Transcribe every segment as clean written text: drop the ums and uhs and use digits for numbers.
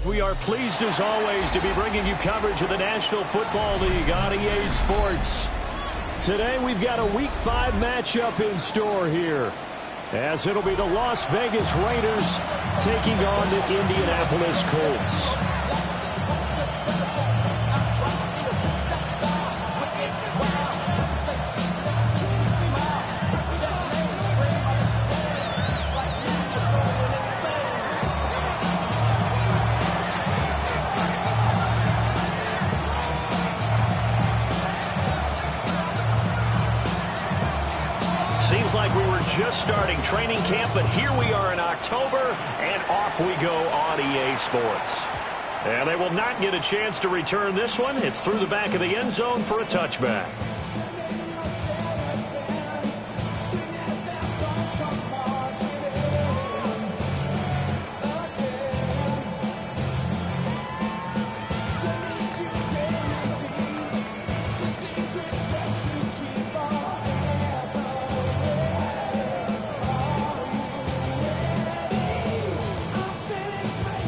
We are pleased as always to be bringing you coverage of the National Football League on EA Sports. Today we've got a Week 5 matchup in store here, as it'll be the Las Vegas Raiders taking on the Indianapolis Colts. Seems like we were just starting training camp, but here we are in October, and off we go on EA Sports. And they will not get a chance to return this one. It's through the back of the end zone for a touchback.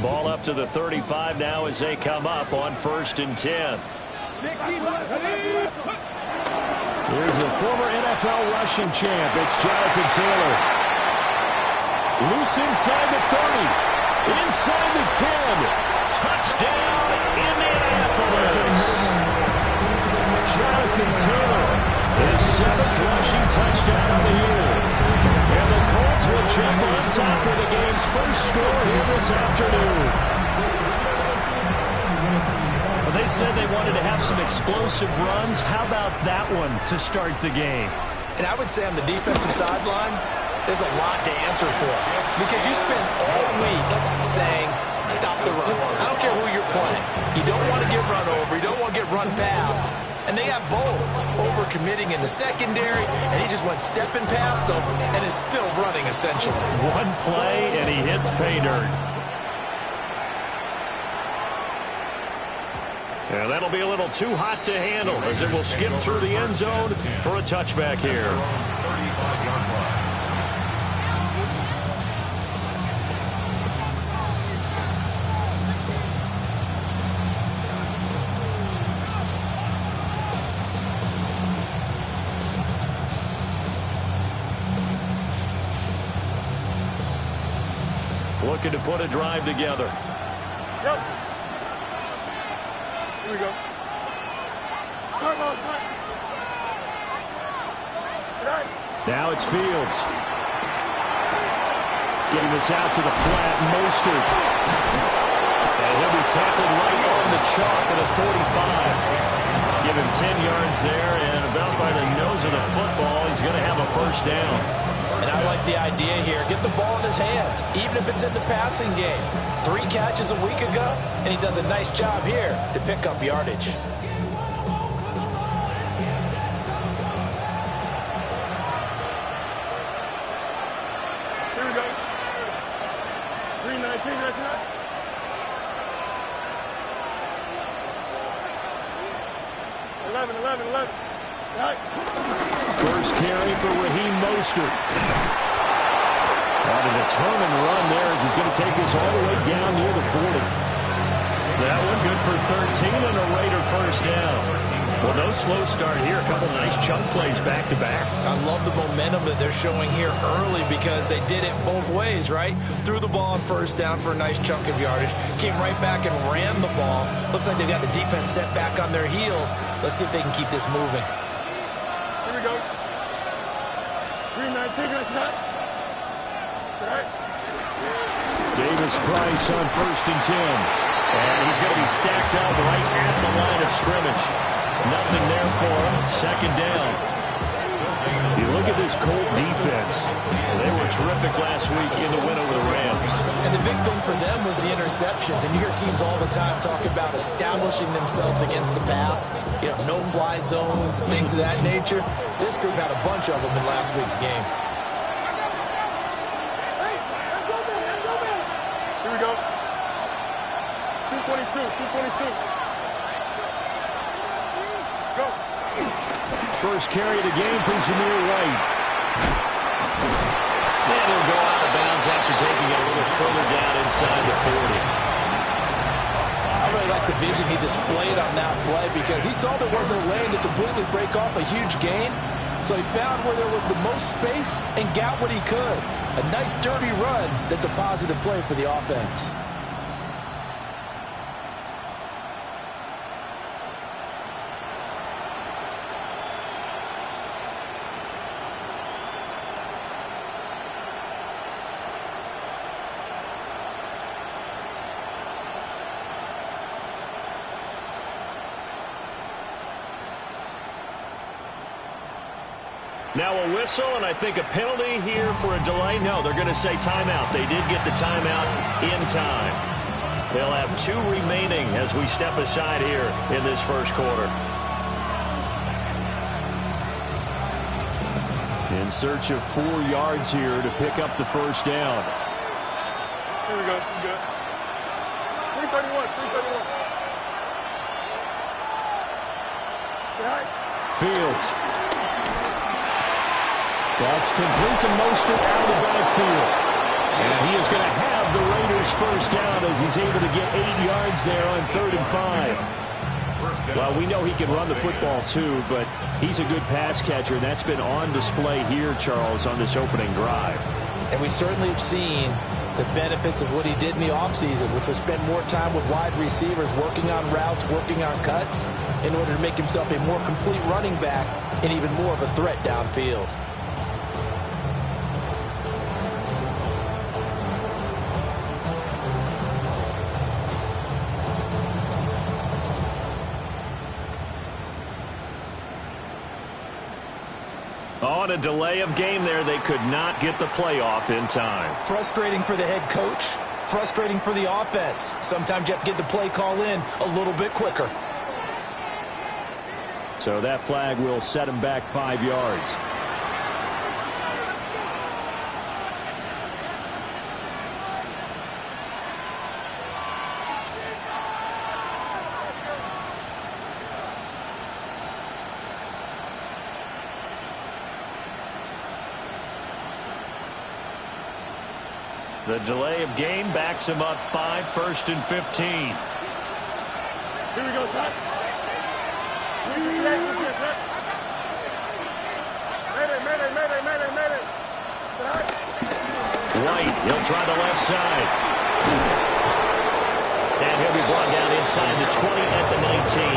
Ball up to the 35 now as they come up on 1st and 10. Here's the former NFL rushing champ. It's Jonathan Taylor. Loose inside the 30. Inside the 10. Touchdown, Indianapolis. Jonathan Taylor, his 7th rushing touchdown of the year. And the Colts will jump on top of the game's first score here this afternoon. Well, they said they wanted to have some explosive runs. How about that one to start the game? And I would say on the defensive sideline, there's a lot to answer for. Because you spend all week saying, stop the run. I don't care who you're playing. You don't want to get run over. You don't want to get run past. And they have both. Over-committing in the secondary, and he just went stepping past them and is still running, essentially. One play, and he hits pay dirt. And that'll be a little too hot to handle as it will skip through the end zone for a touchback here. Looking to put a drive together. Yep. Here we go. Now it's Fields. Getting this out to the flat, Mostert. And he'll be tackled right on the chalk at a 45. Give him 10 yards there, and about by the nose of the football, he's going to have a first down. And I like the idea here. Get the ball in his hands, even if it's in the passing game. 3 catches a week ago, and he does a nice job here to pick up yardage. Here we go. 319, that's not. Eleven. Right. First carry for Raheem Mostert. On a determined run there as he's going to take this all the way down near the 40. That one good for 13 and a Raider first down. Well, no slow start here. A couple nice chunk plays back-to-back. I love the momentum that they're showing here early because they did it both ways, right? Threw the ball on first down for a nice chunk of yardage. Came right back and ran the ball. Looks like they've got the defense set back on their heels. Let's see if they can keep this moving. Here we go. 319, that's not. Right. Davis Price on 1st and 10. And he's going to be stacked up right at the line of scrimmage. Nothing there for him. 2nd down. You look at this Colt defense. They were terrific last week in the win over the Rams. And the big thing for them was the interceptions. And you hear teams all the time talk about establishing themselves against the pass. You know, no-fly zones and things of that nature. This group had a bunch of them in last week's game. Here we go. 222. Go. First carry of the game from Zamir White. And he'll go out of bounds after taking it a little further down inside the 40. like the vision he displayed on that play because he saw there wasn't a lane to completely break off a huge gain. So he found where there was the most space and got what he could. A nice dirty run that's a positive play for the offense. Now a whistle, and I think a penalty here for a delay. No, they're going to say timeout. They did get the timeout in time. They'll have 2 remaining as we step aside here in this first quarter. In search of 4 yards here to pick up the first down. Here we go. Good. 331. 331. Fields. That's complete to Mostert out of the backfield. And he is going to have the Raiders first down as he's able to get 8 yards there on 3rd and 5. Well, we know he can run the football too, but he's a good pass catcher, and that's been on display here, Charles, on this opening drive. And we certainly have seen the benefits of what he did in the offseason, which was spend more time with wide receivers, working on routes, working on cuts, in order to make himself a more complete running back and even more of a threat downfield. On a delay of game there, they could not get the playoff in time. Frustrating for the head coach, frustrating for the offense. Sometimes you have to get the play call in a little bit quicker. So that flag will set him back 5 yards. The delay of game backs him up 5, 1st and 15. Here we go, son. Mayday. White, he'll try the left side. And he'll be brought down inside the 20 at the 19.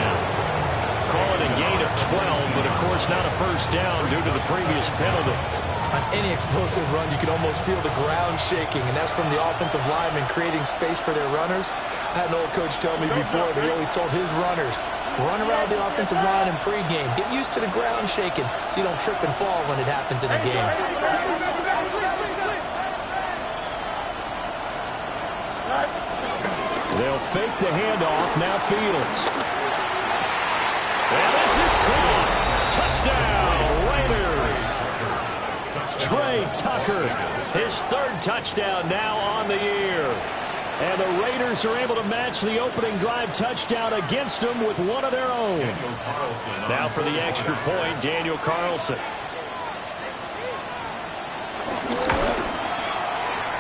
Call it a gain of 12, but of course not a first down due to the previous penalty. On any explosive run, you can almost feel the ground shaking, and that's from the offensive linemen creating space for their runners. I had an old coach tell me before that he always told his runners, run around the offensive line in pregame. Get used to the ground shaking so you don't trip and fall when it happens in a game. They'll fake the handoff. Now Fields. And this is caught. Touchdown, Raiders. Trey Tucker, his 3rd touchdown now on the year. And the Raiders are able to match the opening drive touchdown against them with one of their own. Now for the extra point, Daniel Carlson.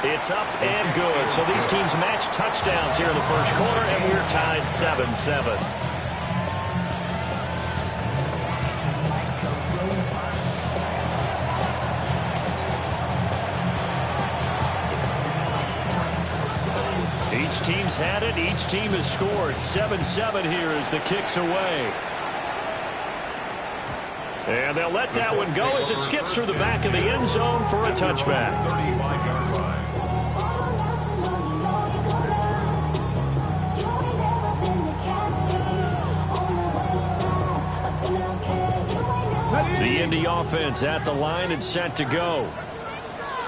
It's up and good. So these teams match touchdowns here in the first quarter, and we're tied 7-7. Each team's had it. Each team has scored. 7-7 here as the kick's away. And they'll let that one go as it skips through the back of the end zone for a touchback. The Indy offense at the line and set to go.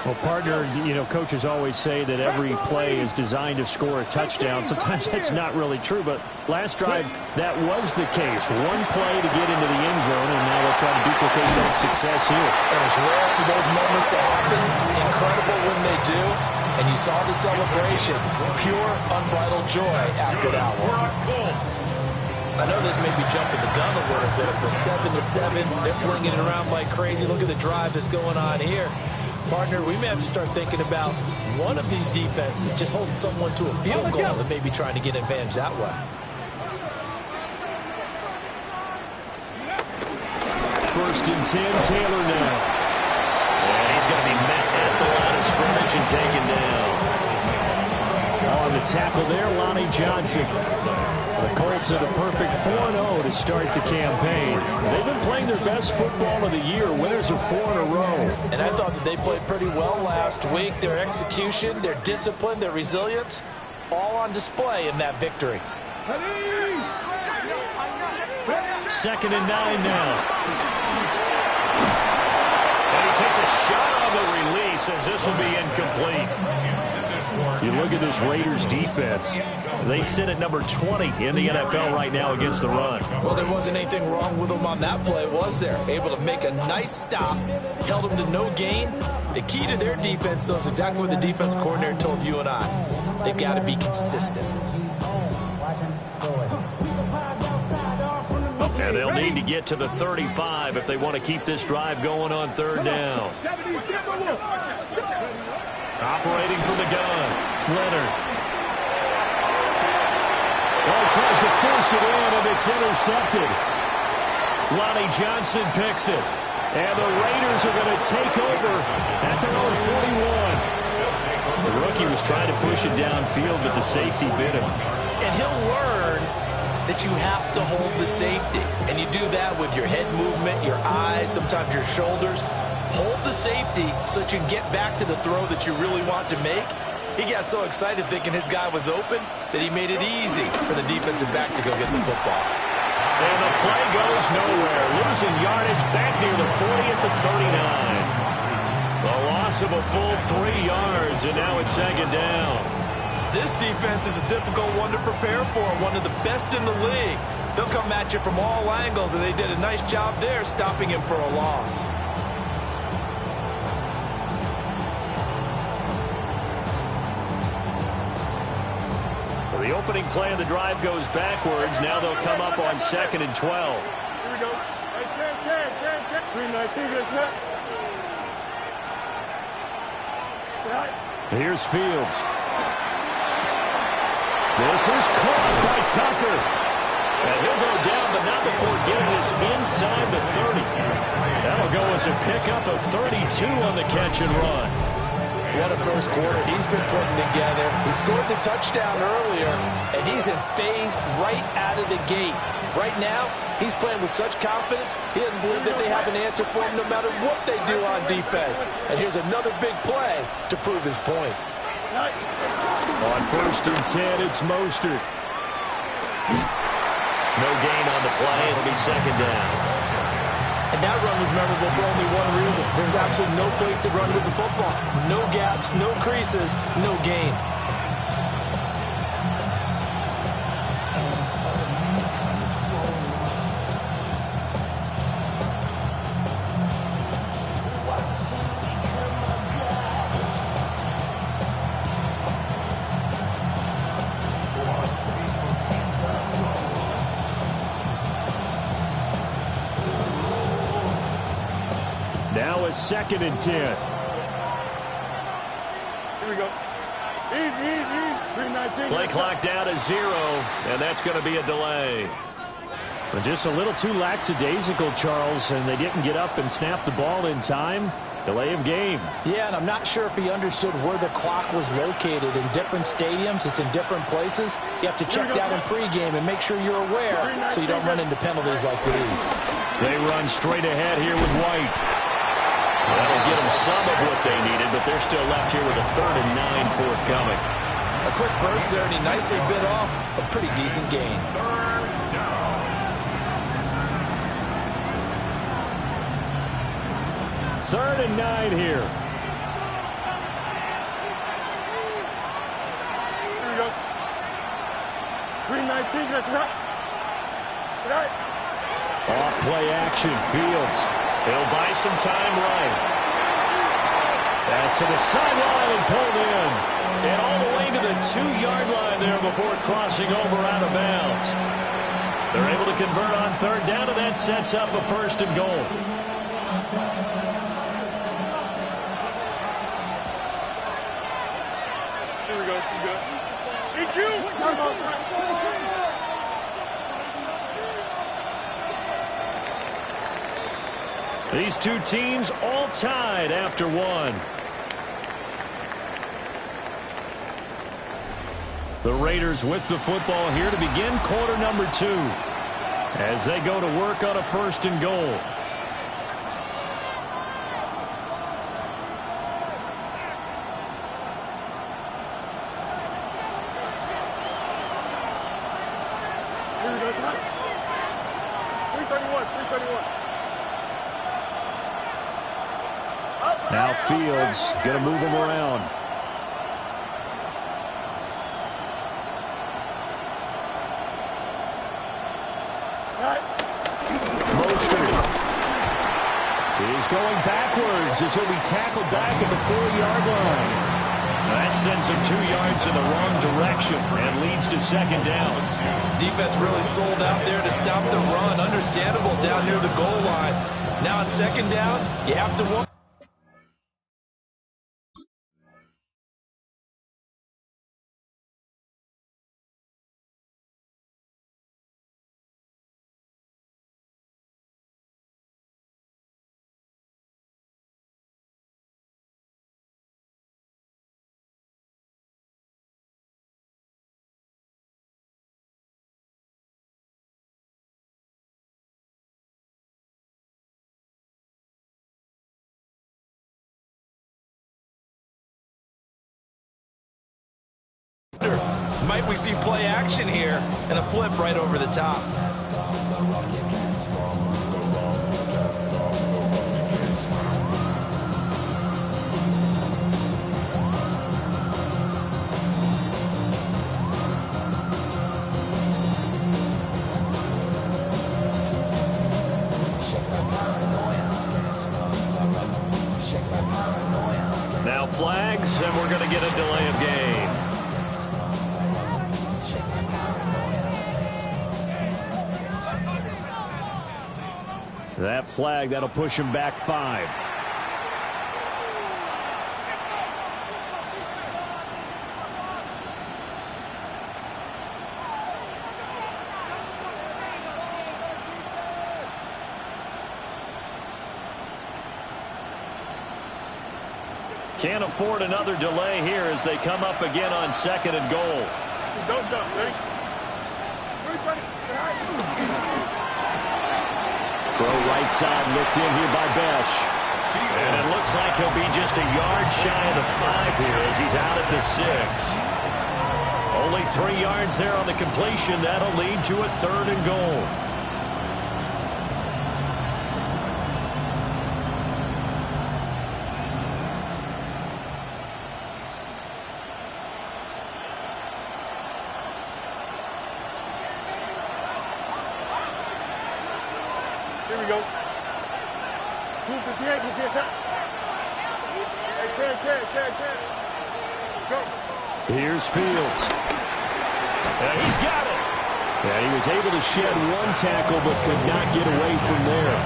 Well, partner, coaches always say that every play is designed to score a touchdown. Sometimes that's not really true, but last drive, that was the case. One play to get into the end zone, and now they'll try to duplicate that success here. And it's rare for those moments to happen. Incredible when they do. And you saw the celebration. Pure, unbridled joy after that one. I know this may be jumping the gun a little bit, but 7-7, they're flinging it around like crazy. Look at the drive that's going on here. Partner, we may have to start thinking about one of these defenses just holding someone to a field goal and maybe trying to get advantage that way. first and 10, Taylor now. And he's going to be met at the line of scrimmage and taken down. On the tackle there, Lonnie Johnson. The Colts are the perfect 4-0 to start the campaign. They've been playing their best football of the year. Winners of 4 in a row. And I thought that they played pretty well last week. Their execution, their discipline, their resilience, all on display in that victory. Second and 9 now. And he takes a shot on the release as this will be incomplete. You look at this Raiders defense. They sit at number 20 in the NFL right now against the run. Well, there wasn't anything wrong with them on that play, was there? Able to make a nice stop, held them to no gain. The key to their defense, though, is exactly what the defense coordinator told you and I. They've got to be consistent. And they'll need to get to the 35 if they want to keep this drive going on third down. Operating from the gun, Leonard. Well, he tries to force it in, and it's intercepted. Lonnie Johnson picks it. And the Raiders are going to take over at their own 41. The rookie was trying to push it downfield, but the safety bit him. And he'll learn that you have to hold the safety. And you do that with your head movement, your eyes, sometimes your shoulders. Hold the safety so that you can get back to the throw that you really want to make. He got so excited thinking his guy was open that he made it easy for the defensive back to go get the football. And the play goes nowhere. Losing yardage back near the 40 at the 39. The loss of a full 3 yards, and now it's second down. This defense is a difficult one to prepare for, one of the best in the league. They'll come at you from all angles, and they did a nice job there stopping him for a loss. So the opening play of the drive goes backwards. Now they'll come up on second and 12. Here we go. Hey, 319, get us Here's Fields. This is caught by Tucker. And he'll go down, but not before getting this inside the 30. That'll go as a pickup of 32 on the catch and run. What a first quarter he's been putting together. He scored the touchdown earlier, and he's in phase right out of the gate. Right now, he's playing with such confidence, he doesn't believe that they have an answer for him no matter what they do on defense. And here's another big play to prove his point. On first and 10, it's Mostert. No gain on the play. It'll be second down. And that run was memorable for only one reason. There's absolutely no place to run with the football. No gaps, no creases, no gain. Now it's second and 10. Here we go. Easy. 319. Play clock down to 0, and that's going to be a delay. But just a little too lackadaisical, Charles, and they didn't get up and snap the ball in time. Delay of game. Yeah, and I'm not sure if he understood where the clock was located. In different stadiums, it's in different places. You have to check that in pregame and make sure you're aware so you don't run into penalties like these. They run straight ahead here with White. That'll get them some of what they needed, but they're still left here with a 3rd and 9 forthcoming. A quick burst there, and he nicely bit off a pretty decent gain. Third and 9 here. Here we go. 319, get us Off play action, Fields. He'll buy some time right. Pass to the sideline and pulled in. And all the way to the 2-yard line there before crossing over out of bounds. They're able to convert on third down, and that sets up a 1st and goal. Here we go. Eat you. Come on. These two teams all tied after one. The Raiders with the football here to begin quarter number 2 as they go to work on a 1st and goal. Now Fields going to move him around. Mostert is going backwards as he'll be tackled back at the 4-yard line. That sends him 2 yards in the wrong direction and leads to 2nd down. Defense really sold out there to stop the run. Understandable down near the goal line. Now on 2nd down, you have to wonder. Might we see play action here and a flip right over the top? Now flags, and we're going to get a delay of game. That flag, that'll push him back 5. Can't afford another delay here as they come up again on 2nd and goal. Don't jump, ready? Throw right side licked in here by Besh. And it looks like he'll be just a yard shy of the 5 here as he's out at the 6. Only 3 yards there on the completion. That'll lead to a 3rd and goal. Here we go. 258, 258. Hey, 10. Go. Here's Fields. And he's got it. And he was able to shed 1 tackle but could not get away from there.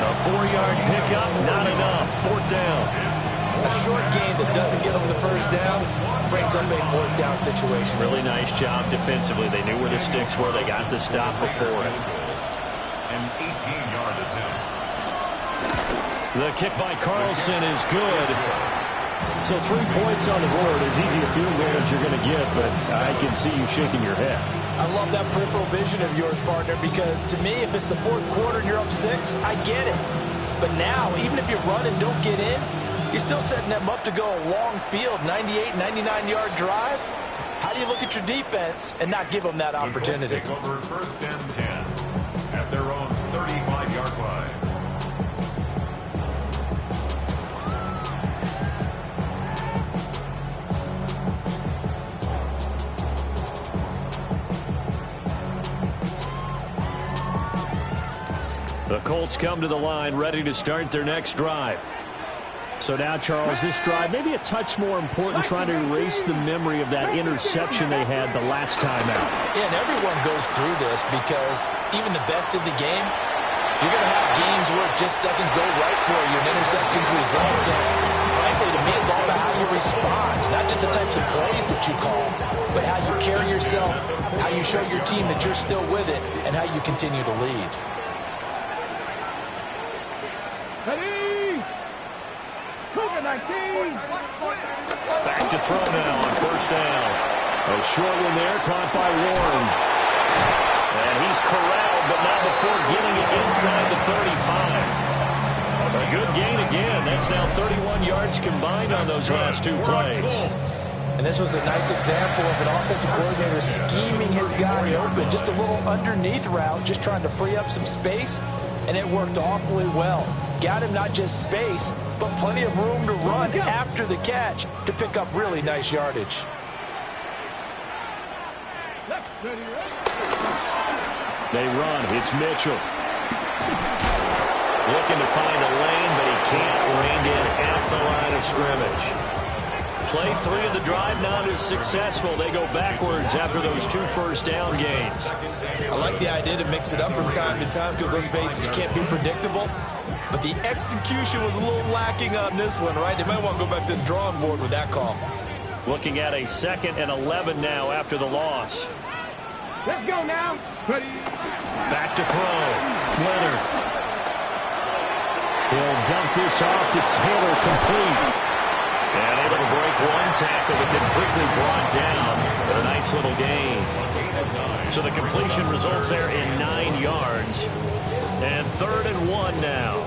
A 4-yard pickup, not enough. 4th down. A short gain that doesn't get them the 1st down brings up a 4th down situation. Really nice job defensively. They knew where the sticks were. They got the stop before it. An 18-yard attempt. The kick by Carlson is good. So 3 points on the board. As easy a field goal as you're going to get, but I can see you shaking your head. I love that peripheral vision of yours, partner, because to me, if it's the 4th quarter and you're up 6, I get it. But now, even if you run and don't get in, you're still setting them up to go a long field, 98, 99-yard drive. How do you look at your defense and not give them that opportunity? The Colts take over 1st and 10 at their own 35-yard line. The Colts come to the line ready to start their next drive. So now, Charles, this drive maybe a touch more important, trying to erase the memory of that interception they had the last time out. Yeah, and everyone goes through this because even the best in the game, you're going to have games where it just doesn't go right for you and interceptions result. So, frankly, to me, it's all about how you respond, not just the types of plays that you call, but how you carry yourself, how you show your team that you're still with it, and how you continue to lead. Ready? Cougar 19. Back to throw now on first down. A short one there, caught by Warren. And he's corralled, but not before getting it inside the 35. A good gain again. That's now 31 yards combined on those last two plays. And this was a nice example of an offensive coordinator scheming his guy open. Just a little underneath route, just trying to free up some space, and it worked awfully well. Got him not just space, but plenty of room to run after the catch to pick up really nice yardage. They run. It's Mitchell. Looking to find a lane, but he can't. Reined in at the line of scrimmage. Play 3 of the drive not as successful. They go backwards after those 2 first down gains. I like the idea to mix it up from time to time because, let's face it, you can't be predictable. But the execution was a little lacking on this one, right? They might want to go back to the drawing board with that call. Looking at a 2nd and 11 now after the loss. Let's go now. Ready? Back to throw. Leonard. He'll dump this off to Taylor, complete. And able to break one tackle, but then quickly brought down. A nice little gain. So the completion results there in 9 yards. And 3rd and 1 now.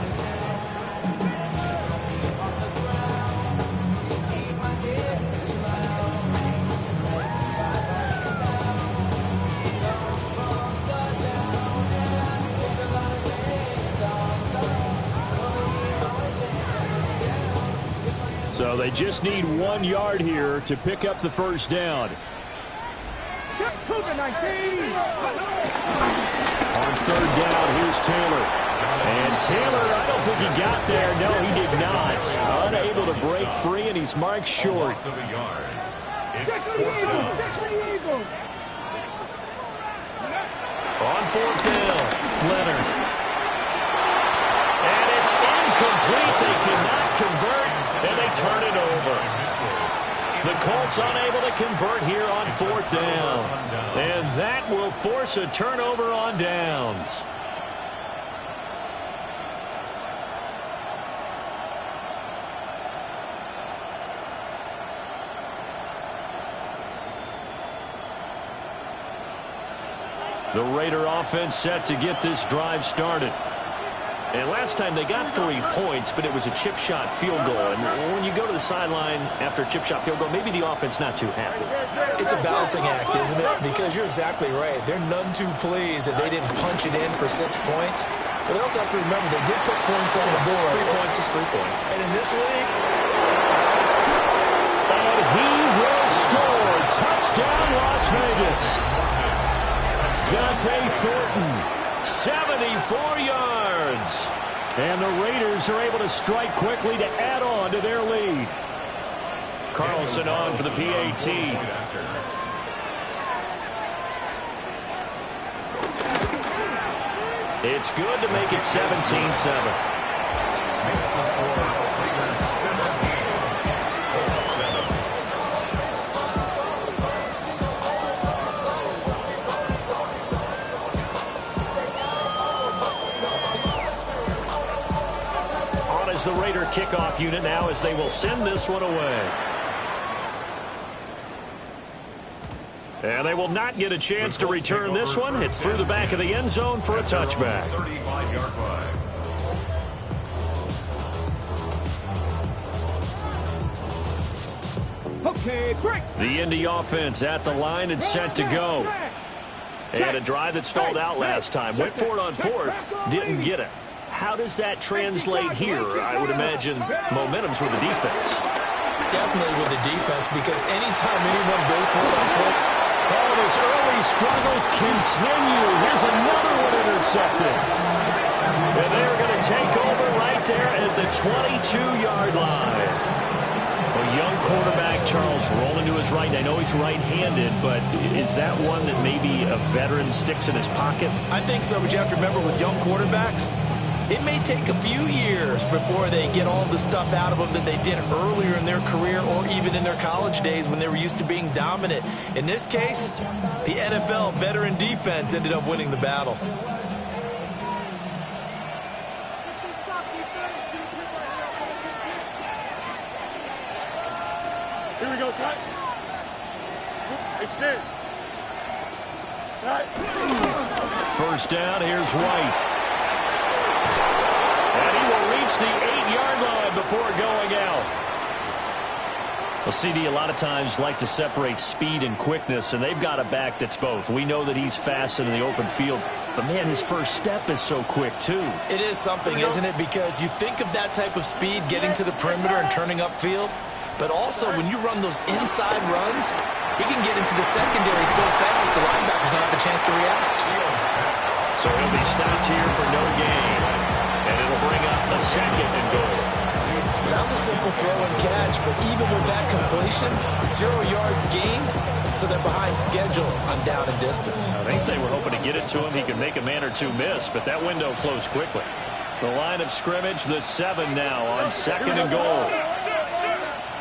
So they just need 1 yard here to pick up the first down. Cougar 19. On 3rd down, here's Taylor. And Taylor, I don't think he got there. No, he did not. Unable to break free, and he's marked short. On 4th down, Leonard. And it's incomplete. They cannot convert, and they turn it over. The Colts unable to convert here on 4th down. And that will force a turnover on downs. The Raider offense set to get this drive started. And last time they got 3 points, but it was a chip shot field goal. And when you go to the sideline after a chip shot field goal, maybe the offense not too happy. It's a balancing act, isn't it? Because you're exactly right. They're none too pleased that they didn't punch it in for 6 points. But they also have to remember they did put points on the board. 3 points is 3 points. And in this league... And he will score. Touchdown, Las Vegas. Dante Thornton, 74 yards. And the Raiders are able to strike quickly to add on to their lead. Carlson on for the PAT. It's good to make it 17-7. The Raider kickoff unit now as they will send this one away. And they will not get a chance to return this one. It's through the back of the end zone for a touchback. Okay, break. The Indy offense at the line and set to go. And a drive that stalled out last time. Went for it on 4th, didn't get it. How does that translate here? I would imagine momentum's with the defense. Definitely with the defense, because anytime anyone goes for it on 4th, oh, those early struggles continue. Here's another one intercepted. And they're going to take over right there at the 22-yard line. A young quarterback, Charles, rolling to his right. I know he's right-handed, but is that one that maybe a veteran sticks in his pocket? I think so, but you have to remember with young quarterbacks, it may take a few years before they get all the stuff out of them that they did earlier in their career or even in their college days when they were used to being dominant. In this case, the NFL veteran defense ended up winning the battle. Go, slide. Extend. Slide. First down, here's White. And he will reach the 8-yard line before going out. Well, CD, a lot of times like to separate speed and quickness, and they've got a back that's both. We know that he's fast in the open field, but, man, his first step is so quick, too. It is something, isn't it? Because you think of that type of speed getting to the perimeter and turning upfield, but also when you run those inside runs, he can get into the secondary so fast the linebackers don't have a chance to react. So he'll be stopped here for no gain, and it'll bring up a second and goal. That was a simple throw and catch, but even with that completion, 0 yards gained, so they're behind schedule on down and distance. I think they were hoping to get it to him. He could make a man or two miss, but that window closed quickly. The line of scrimmage, the 7 now on second and goal.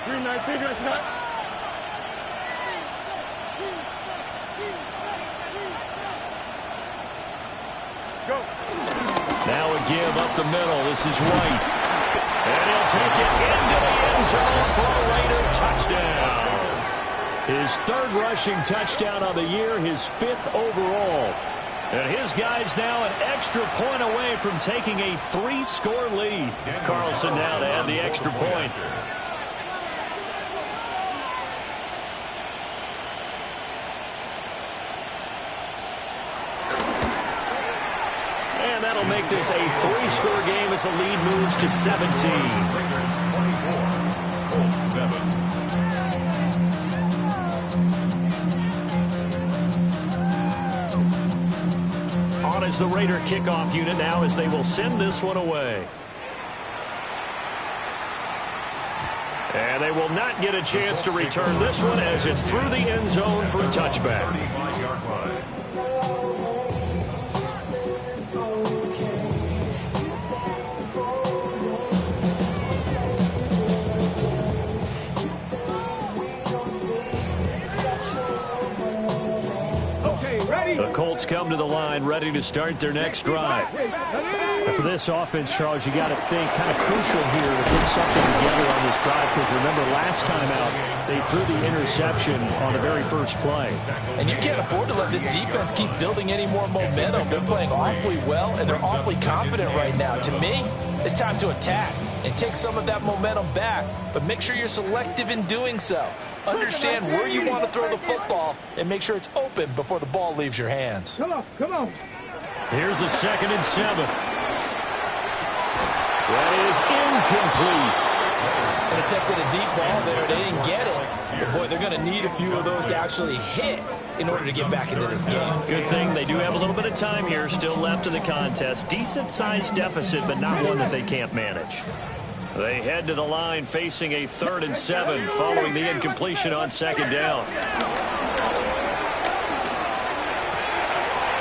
319, let's not. Go. Now a give up the middle. This is White. And he'll take it into the end zone for a Raider touchdown. His 3rd rushing touchdown of the year, his 5th overall. And his guys now an extra point away from taking a 3-score lead. Carlson now to add the extra point. And that'll make this a 3-score game as the lead moves to 17. Raiders 24, Colts 7. On is the Raider kickoff unit now as they will send this one away. And they will not get a chance to return this one as it's through the end zone for a touchback. 35-yard line. The Colts come to the line ready to start their next drive. And for this offense, Charles, you got to think kind of crucial here to put something together on this drive, because remember last time out they threw the interception on the very first play. And you can't afford to let this defense keep building any more momentum. They're playing awfully well, and they're awfully confident right now. To me, it's time to attack and take some of that momentum back, but make sure you're selective in doing so. Understand where you want to throw the football and make sure it's open before the ball leaves your hands. Come on, come on. Here's a 2nd and 7. That is incomplete. And attempted a deep ball there. They didn't get it. But, boy, they're going to need a few of those to actually hit in order to get back into this game. Good thing they do have a little bit of time here still left in the contest. Decent-sized deficit, but not one that they can't manage. They head to the line facing a 3rd and 7 following the incompletion on 2nd down.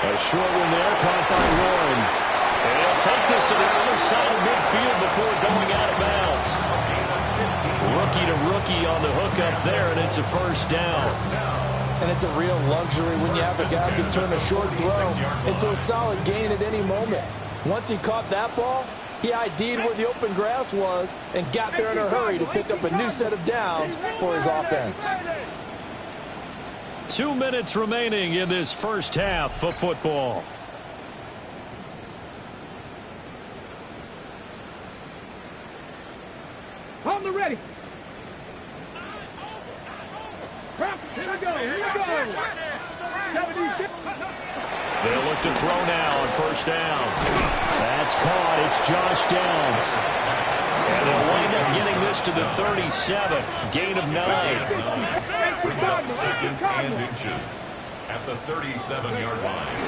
A short one there caught by Warren. And he'll take this to the other side of midfield before going out of bounds. Rookie to rookie on the hook up there, and it's a 1st down. And it's a real luxury when you have a guy who can turn a short throw into a solid gain at any moment. Once he caught that ball, he ID'd where the open grass was and got there in a hurry to pick up a new set of downs for his offense. 2 minutes remaining in this first half of football. On the ready. Here we go, here we go. 76. They'll look to throw now on 1st down. That's caught. It's Josh Downs. And they'll wind up getting this to the 37. Gain of 9. Brings up 2nd and inches at the 37-yard line.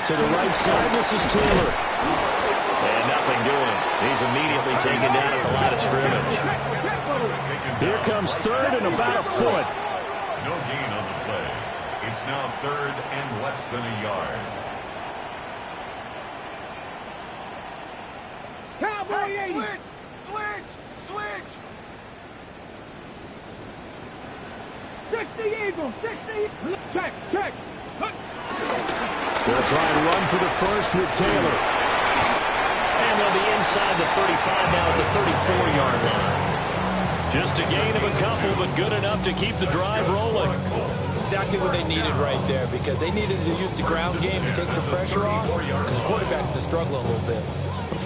To the right side, this is Taylor. And nothing doing. He's immediately taken down at the line of scrimmage. Here comes 3rd and about a foot. No gain on the play. It's now 3rd and less than a yard. Cowboy 80. Switch! 60 Eagle, 60. Check. They'll try and run for the 1st with Taylor. And they'll be inside the 35 now at the 34-yard line. Just a gain of a couple, but good enough to keep the drive rolling. Exactly what they needed right there, because they needed to use the ground game to take some pressure off, because the quarterback's been struggling a little bit.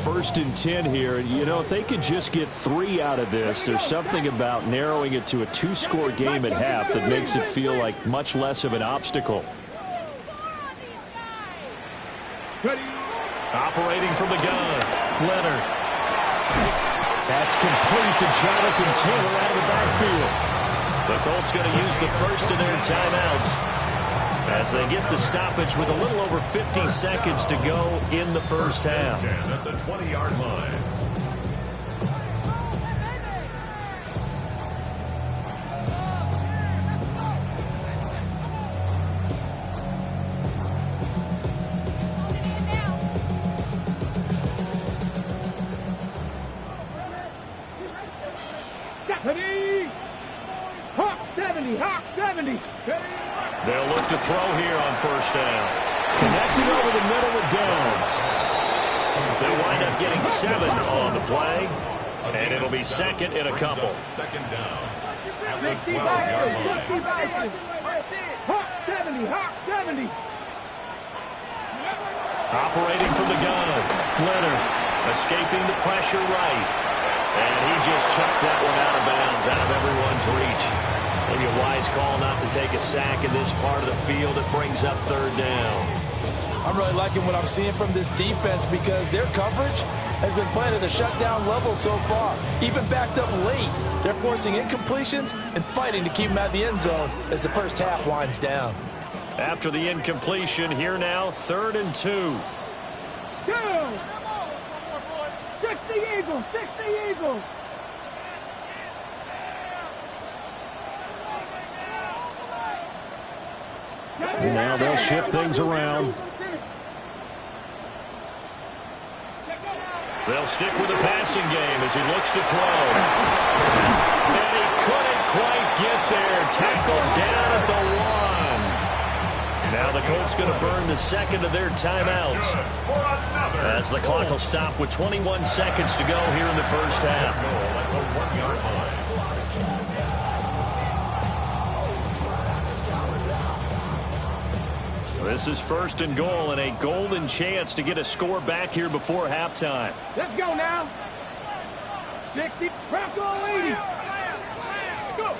1st and 10 here. You know, if they could just get 3 out of this, there's something about narrowing it to a 2-score game at half that makes it feel like much less of an obstacle. Operating from the gun, Leonard. That's complete to Jonathan Taylor out of the backfield. The Colts going to use the first of their timeouts as they get the stoppage with a little over 50 seconds to go in the first half. At the 20-yard line. Hawk 70, Hawk 70. They'll look to throw here on first down. Connected over the middle with Downs. They'll wind up getting 7 on the play, and it'll be second and a couple. Second down at the 12-yard line. Hawk 70, Hawk 70. Operating from the gun, Leonard escaping the pressure right. And he just chucked that one out of bounds, out of everyone's reach. Maybe a wise call not to take a sack in this part of the field. It brings up 3rd down. I'm really liking what I'm seeing from this defense, because their coverage has been playing at a shutdown level so far. Even backed up late, they're forcing incompletions and fighting to keep them out of the end zone as the first half winds down. After the incompletion, here now, 3rd and 2. Go! 60 Eagles, 60 Eagles. And now they'll shift things around. They'll stick with the passing game as he looks to throw. And he couldn't quite get there. Tackled down at the 1. Now the Colts going to burn the second of their timeouts, as the clock will stop with 21 seconds to go here in the first half. This is 1st and goal, and a golden chance to get a score back here before halftime. Let's go now. 60, Bronco 80. Go.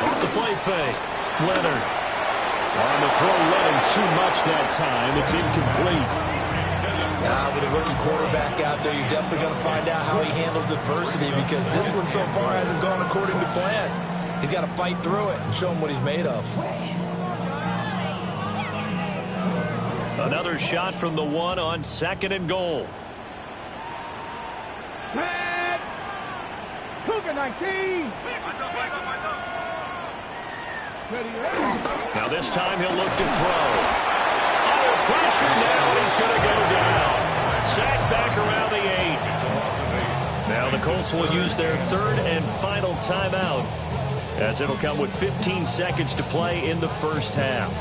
Off the play fake, Leonard. On the throw, letting too much that time. It's incomplete. With a rookie quarterback out there, you're definitely going to find out how he handles adversity, because this one so far hasn't gone according to plan. He's got to fight through it and show him what he's made of. Another shot from the 1 on 2nd and goal. Red. Cougar 19. Now this time he'll look to throw. Under pressure now, he's going to go down. Sacked back around the 8. Now the Colts will use their 3rd and final timeout, as it'll come with 15 seconds to play in the first half.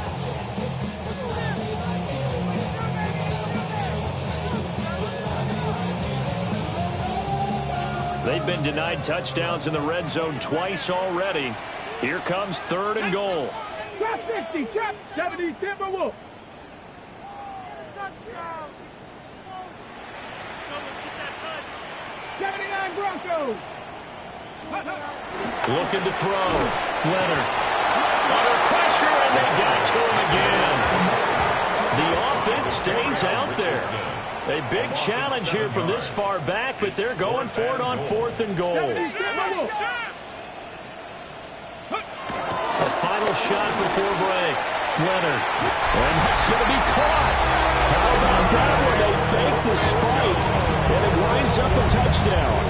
They've been denied touchdowns in the red zone twice already. Here comes 3rd and goal. Shot 60, shot 70, Timberwolf. Broncos. Looking to throw. Leonard. Under pressure, and they got to him again. The offense stays out there. A big challenge here from this far back, but they're going for it on 4th and goal. A final shot before break. Leonard. And that's going to be caught. How about that one? They fake the spike, and it winds up a touchdown.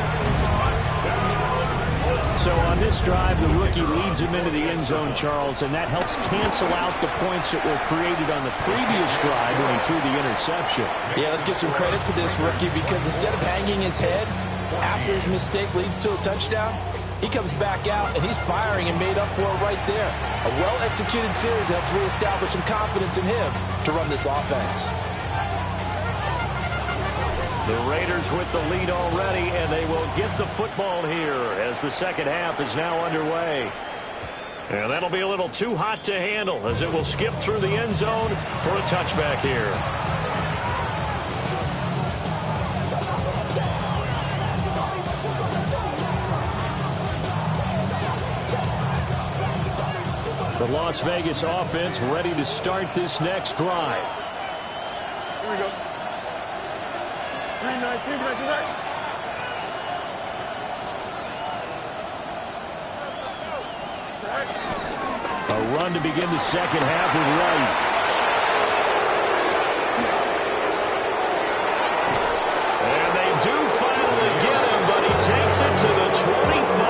So on this drive, the rookie leads him into the end zone, Charles, and that helps cancel out the points that were created on the previous drive when he threw the interception. Yeah, let's give some credit to this rookie, because instead of hanging his head after his mistake leads to a touchdown, he comes back out and he's firing and made up for it right there. A well-executed series helps reestablish some confidence in him to run this offense. The Raiders with the lead already, and they will get the football here as the second half is now underway. And that'll be a little too hot to handle as it will skip through the end zone for a touchback here. The Las Vegas offense ready to start this next drive. Here we go. 3-19, can I do that? A run to begin the second half with Wright. And they do finally get him, but he takes it to the 25.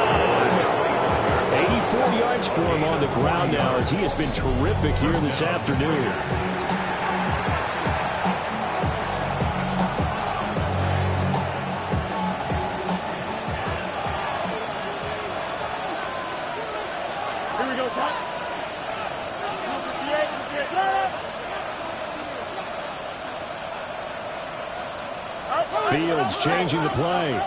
84 yards for him on the ground now as he has been terrific here this afternoon. Fields changing the play.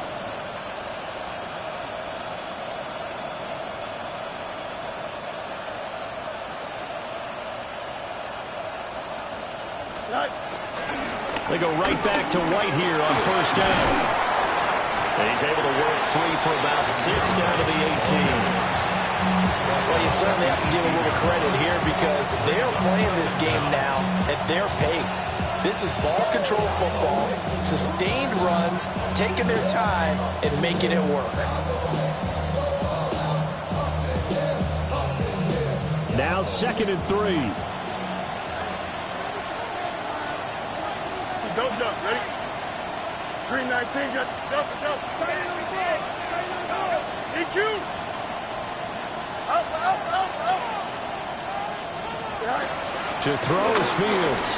They go right back to White here on first down. And he's able to work free for about 6 down to the 18. Well, you certainly have to give a little credit here because they're playing this game now at their pace. This is ball control football, sustained runs, taking their time and making it work. Now 2nd and 3. Don't jump, ready? 3-19, jump. EQ! Up. To throw is Fields.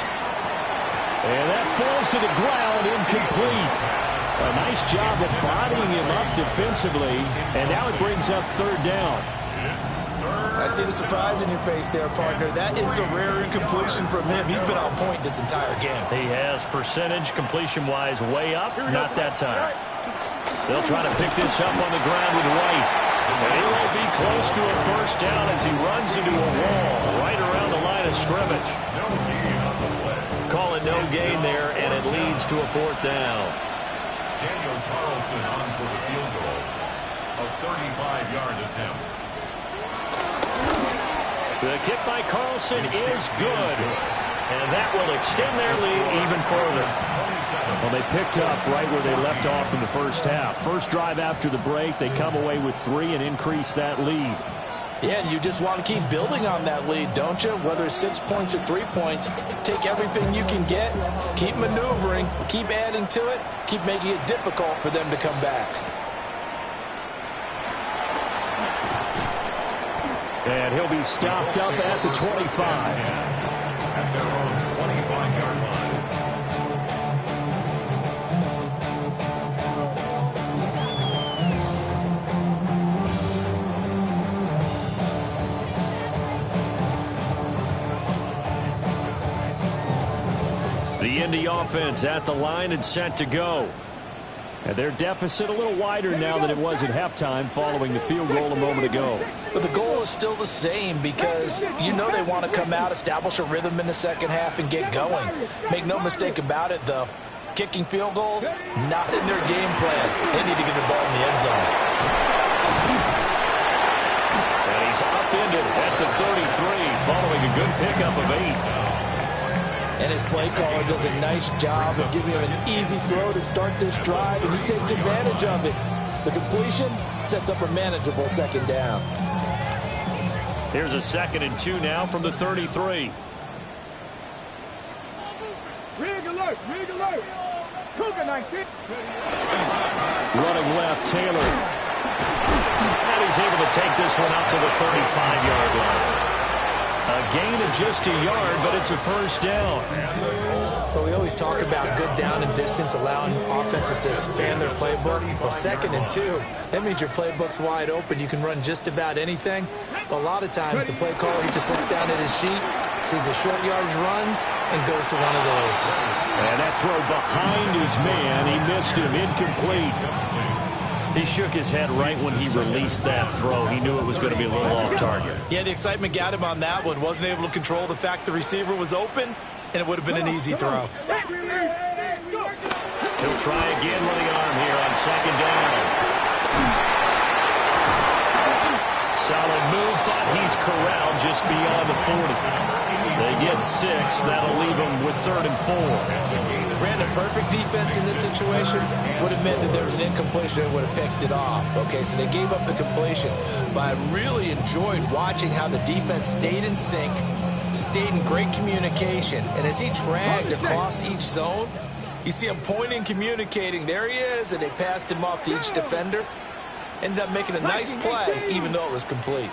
And that falls to the ground, incomplete. A nice job of bodying him up defensively, and now it brings up 3rd down. I see the surprise in your face there, partner. That is a rare incompletion from him. He's been on point this entire game. He has percentage completion-wise way up, not that time. They'll try to pick this up on the ground with White. And he will be close to a first down as he runs into a wall right around the line of scrimmage. Call it no gain there, and it leads to a 4th down. Daniel Carlson on for the field goal. A 35-yard attempt. The kick by Carlson is good. And that will extend their lead even further. Well, they picked up right where they left off in the first half. First drive after the break, they come away with 3 and increase that lead. Yeah, and you just want to keep building on that lead, don't you? Whether it's 6 points or 3 points, take everything you can get, keep maneuvering, keep adding to it, keep making it difficult for them to come back. And he'll be stopped up at the 25. At their own 25-yard line. The Indy offense at the line and set to go. And their deficit a little wider now than it was at halftime following the field goal a moment ago. But the goal is still the same because you know they want to come out, establish a rhythm in the second half, and get going. Make no mistake about it, though. Kicking field goals, not in their game plan. They need to get the ball in the end zone. And he's upended at the 33 following a good pickup of 8. And his play caller does a nice job of giving him an easy throw to start this drive, and he takes advantage of it. The completion sets up a manageable second down. Here's a 2nd and 2 now from the 33. Rig alert. Cougar 19. Running left, Taylor. And he's able to take this one up to the 35-yard line. A gain of just a yard, but it's a first down. Well, we always talk about good down and distance, allowing offenses to expand their playbook. Well, 2nd and 2, that means your playbook's wide open. You can run just about anything. But a lot of times, the play caller, he just looks down at his sheet, sees the short yardage runs, and goes to one of those. And that throw behind his man, he missed him, incomplete. He shook his head right when he released that throw. He knew it was going to be a little off target. Yeah, the excitement got him on that one. Wasn't able to control the fact the receiver was open, and it would have been an easy throw. He'll try again with the arm here on second down. Solid move, but he's corralled just beyond the 40. They get 6. That'll leave them with 3rd and 4. Brandon, perfect defense in this situation would have meant that there was an incompletion and would have picked it off. Okay, so they gave up the completion. But I really enjoyed watching how the defense stayed in sync, stayed in great communication. And as he dragged across each zone, you see him pointing, communicating. There he is, and they passed him off to each defender. Ended up making a nice play, even though it was complete.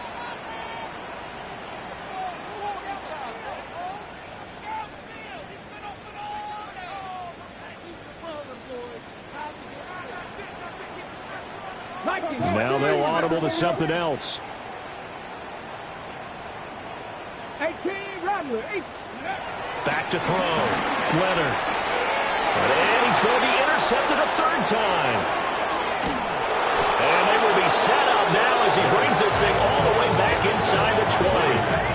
Now they'll audible to something else. 18, Rattler, 8. Back to throw. Leonard. And he's going to be intercepted a 3rd time. And they will be set up now as he brings this thing all the way back inside the 20.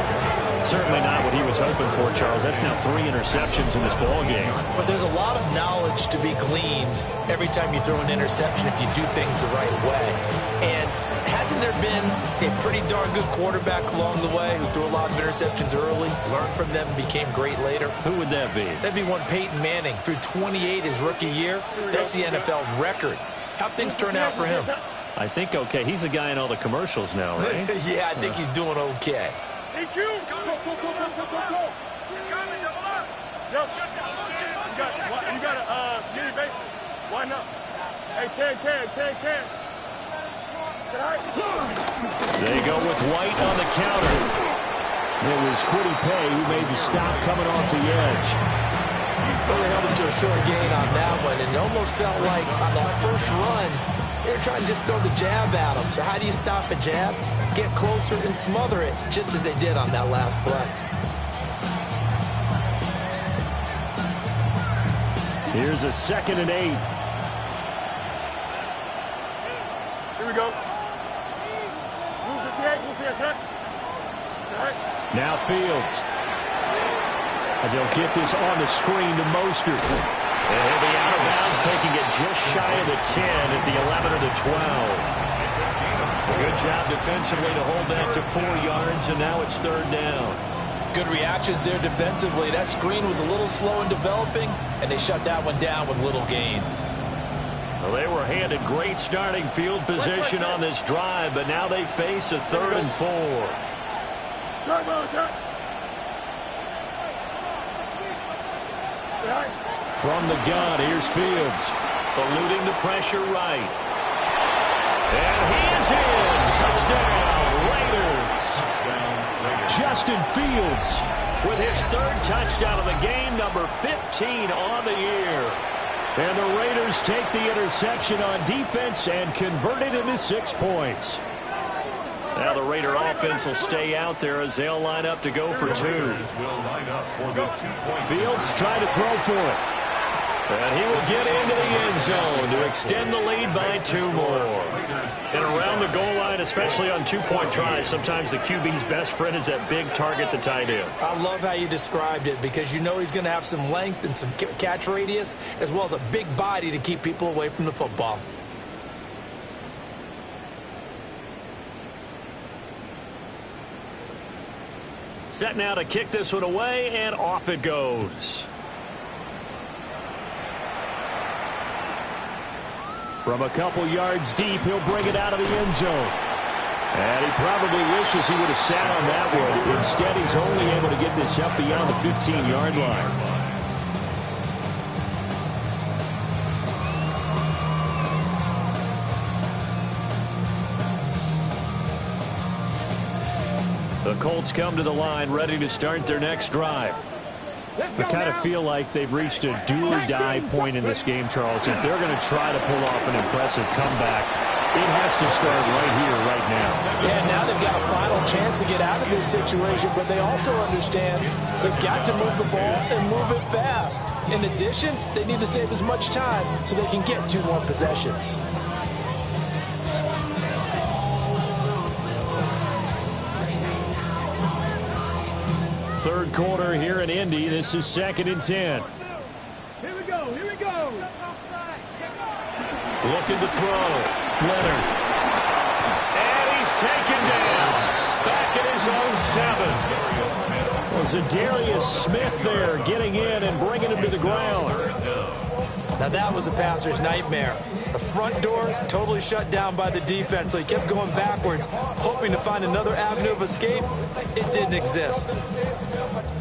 Certainly not what he was hoping for, Charles. That's now 3 interceptions in this ball game. But there's a lot of knowledge to be gleaned every time you throw an interception if you do things the right way. And hasn't there been a pretty darn good quarterback along the way who threw a lot of interceptions early, learned from them, and became great later? Who would that be? That'd be one Peyton Manning. Threw 28 his rookie year. That's the NFL record. How'd things turn out for him? I think okay. He's the guy in all the commercials now, right? Yeah, I think he's doing okay. Thank you. Go. Yo, you got a shitty base. Why not? Hey, 10. They go with White on the counter. It was Quiddy Pay who made the stop coming off the edge. Really held him to a short gain on that one, and it almost felt like on that first run, they were trying to just throw the jab at him. So how do you stop a jab? Get closer and smother it, just as they did on that last play. Here's a 2nd and 8. Here we go. Now Fields. And they'll get this on the screen to Mostert. And he'll be out of bounds, taking it just shy of the 10 at the 11 or the 12. Good job defensively to hold that to 4 yards, and now it's 3rd down. Good reactions there defensively. That screen was a little slow in developing, and they shut that one down with little gain. Well, they were handed great starting field position on this drive, but now they face a 3rd and 4. From the gun, here's Fields. Eluding the pressure right. And he is in. Touchdown, Raiders. Justin Fields with his 3rd touchdown of the game, number 15 on the year. And the Raiders take the interception on defense and convert it into 6 points. Now the Raider offense will stay out there as they'll line up to go for 2. Fields trying to throw for it. And he will get into the end zone to extend the lead by 2 more. And around the goal line, especially on 2-point tries, sometimes the QB's best friend is that big target, the tight end. I love how you described it, because you know he's going to have some length and some catch radius, as well as a big body to keep people away from the football. Set now to kick this one away, and off it goes. From a couple yards deep, he'll bring it out of the end zone. And he probably wishes he would have sat on that one. Instead, he's only able to get this up beyond the 15-yard line. The Colts come to the line ready to start their next drive. I kind of feel like they've reached a do-or-die point in this game, Charles. If they're going to try to pull off an impressive comeback, It has to start right here, right now. Yeah, now they've got a final chance to get out of this situation, but they also understand they've got to move the ball and move it fast. In addition, they need to save as much time so they can get 2 more possessions. Third quarter here in Indy. This is 2nd and 10. Here we go. Here we go. Looking to throw. Leonard. And he's taken down. Back at his own 7. Was Zadarius Smith there getting in and bringing him to the ground. Now that was a passer's nightmare. The front door totally shut down by the defense, so he kept going backwards, hoping to find another avenue of escape. It didn't exist.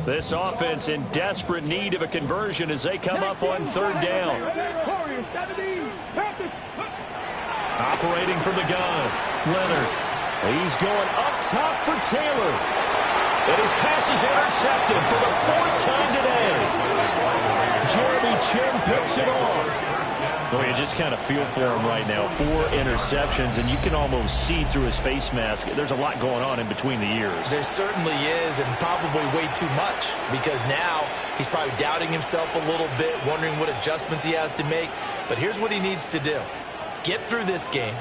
This offense in desperate need of a conversion as they come up on 3rd down. Operating from the gun. Leonard. He's going up top for Taylor. And his pass is intercepted for the 4th time today. Jeremy Chin picks it off. Well, you just kind of feel for him right now. 4 interceptions, and you can almost see through his face mask. There's a lot going on in between the ears. There certainly is, and probably way too much, because now he's probably doubting himself a little bit, wondering what adjustments he has to make. But here's what he needs to do. Get through this game,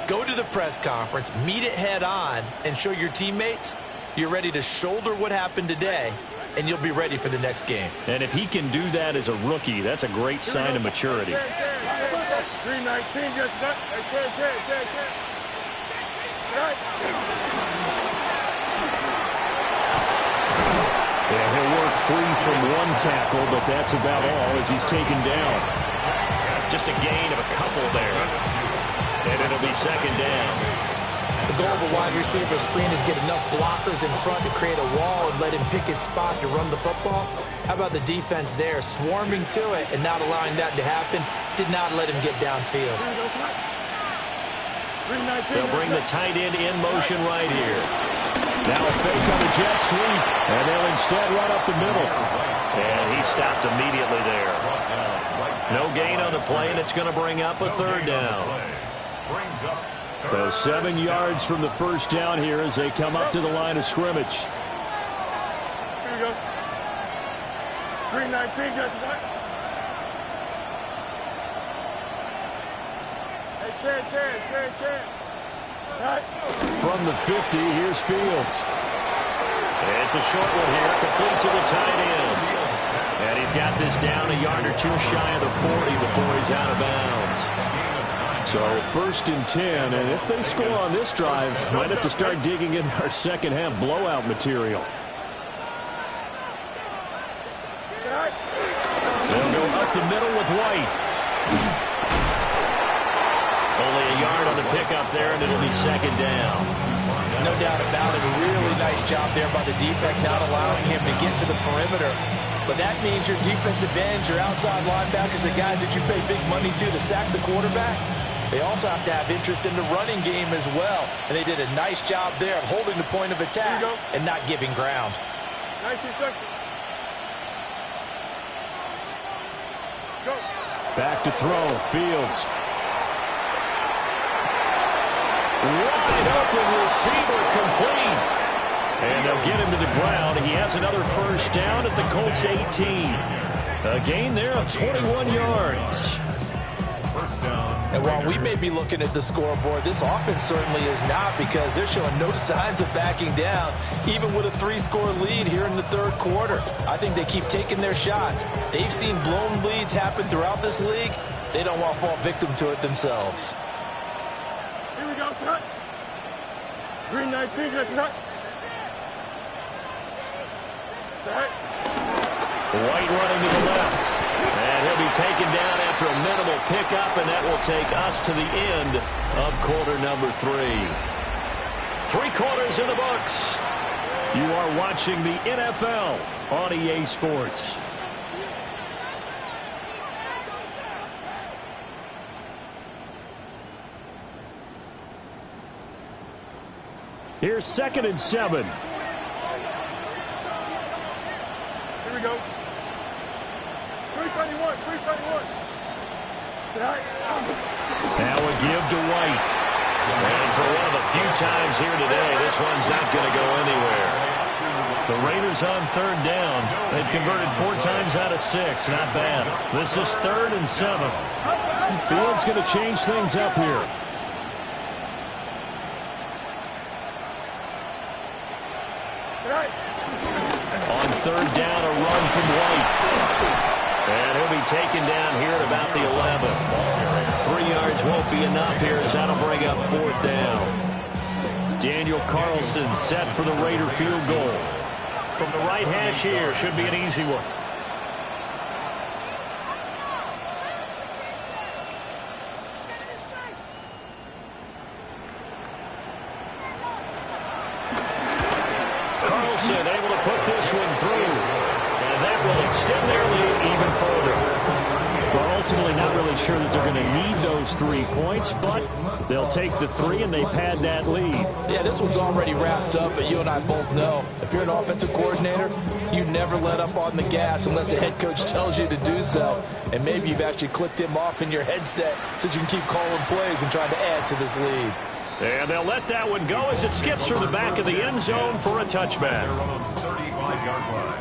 go to the press conference, meet it head on, and show your teammates you're ready to shoulder what happened today, and you'll be ready for the next game. And if he can do that as a rookie, that's a great sign of maturity. 319, just that. Yeah, he'll work free from 1 tackle, but that's about all as he's taken down. Just a gain of a couple there. And it'll be 2nd down. The goal of a wide receiver screen is get enough blockers in front to create a wall and let him pick his spot to run the football. How about the defense there, swarming to it and not allowing that to happen? Did not let him get downfield. They'll bring the tight end in motion right here. Now a fake on the jet sweep, and they'll instead run up the middle. And he stopped immediately there. No gain on the play, and it's going to bring up a 3rd down. So 7 yards from the 1st down here as they come up to the line of scrimmage. Here we go. 319, just that. Hey, Chad. Right. From the 50, here's Fields. It's a short one here, complete to the tight end. And he's got this down a yard or 2 shy of the 40 before he's out of bounds. So 1st and 10, and if they score on this drive, might have to start digging in our 2nd half blowout material. They'll go up the middle with White. Only a yard on the pickup there, and it'll be 2nd down. No doubt about it. A really nice job there by the defense, not allowing him to get to the perimeter. But that means your defensive ends, your outside linebackers, the guys that you pay big money to sack the quarterback, they also have to have interest in the running game as well. And they did a nice job there of holding the point of attack and not giving ground. 19 seconds. Go. Back to throw. Fields. Wide open receiver complete. And they'll get him to the ground. He has another 1st down at the Colts 18. A gain there of 21 yards. And while we may be looking at the scoreboard, this offense certainly is not, because they're showing no signs of backing down, even with a 3-score lead here in the 3rd quarter. I think they keep taking their shots. They've seen blown leads happen throughout this league. They don't want to fall victim to it themselves. Here we go, son. 319, just that. White running to the left. And he'll be taken down after a minimal pickup, and that will take us to the end of quarter number 3. 3 quarters in the books. You are watching the NFL on EA Sports. Here's 2nd and 7. Here we go. 321. Now a give to White. And for one of the few times here today, this one's not going to go anywhere. The Raiders on third down. They've converted 4 times out of 6. Not bad. This is 3rd and 7. Field's going to change things up here. On third down, a run from White. And he'll be taken down here at about the 11. 3 yards won't be enough here as that'll bring up 4th down. Daniel Carlson set for the Raider field goal. From the right hash here, should be an easy one. Carlson able to put this one through. And that will extend their lead even further. Well, ultimately not really sure that they're going to need those 3 points, but they'll take the 3 and they pad that lead. Yeah, this one's already wrapped up, but you and I both know if you're an offensive coordinator, you never let up on the gas unless the head coach tells you to do so. And maybe you've actually clicked him off in your headset so you can keep calling plays and trying to add to this lead. And they'll let that one go as it skips through the back of the end zone for a touchback. 35-yard line.